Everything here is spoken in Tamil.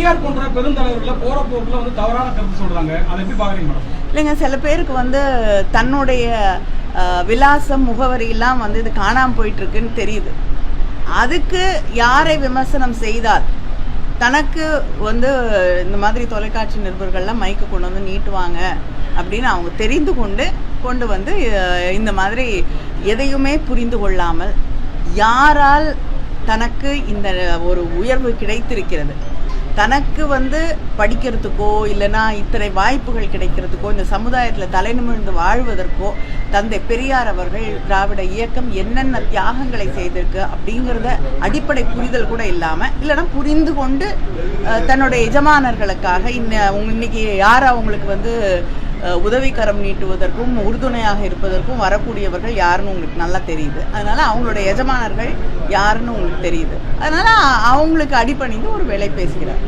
பெரியார் போன்ற பெருந்தலைவர்களை போற போக்குல வந்து தவறான கருத்து சொல்றாங்க, அதை எப்படி பாக்குறீங்க மேடம்? இல்லைங்க, சில பேருக்கு வந்து தன்னுடைய விலாசம் முகவரியெல்லாம் வந்து இது காணாமல் போயிட்டு இருக்குன்னு தெரியுது. அதுக்கு யாரை விமர்சனம் செய்தால் தனக்கு வந்து இந்த மாதிரி தொலைக்காட்சி நிருபர்கள்லாம் மைக்கு கொண்டு வந்து நீட்டுவாங்க அப்படின்னு அவங்க தெரிந்து கொண்டு வந்து இந்த மாதிரி எதையுமே புரிந்து கொள்ளாமல் யாரால் தனக்கு இந்த ஒரு உயர்வு கிடைத்திருக்கிறது, தனக்கு வந்து படிக்கிறதுக்கோ இல்லைன்னா இத்தனை வாய்ப்புகள் கிடைக்கிறதுக்கோ இந்த சமுதாயத்தில் தலைநிமிர்ந்து வாழ்வதற்கோ தந்தை பெரியார் அவர்கள் திராவிட இயக்கம் என்னென்ன தியாகங்களை செய்திருக்கு அப்படிங்கிறத அடிப்படை புரிதல் கூட இல்லாமல் இல்லைன்னா புரிந்து கொண்டு தன்னுடைய எஜமானர்களுக்காக இன்னைக்கு யார் அவங்களுக்கு வந்து உதவிக்கரம் நீட்டுவதற்கும் உறுதுணையாக இருப்பதற்கும் வரக்கூடியவர்கள் யாருன்னு உங்களுக்கு நல்லா தெரியுது. அதனால அவங்களுடைய எஜமானர்கள் யாருன்னு உங்களுக்கு தெரியுது. அதனால அவங்களுக்கு அடிபணிந்து ஒரு வேலை பேசுகிறார்.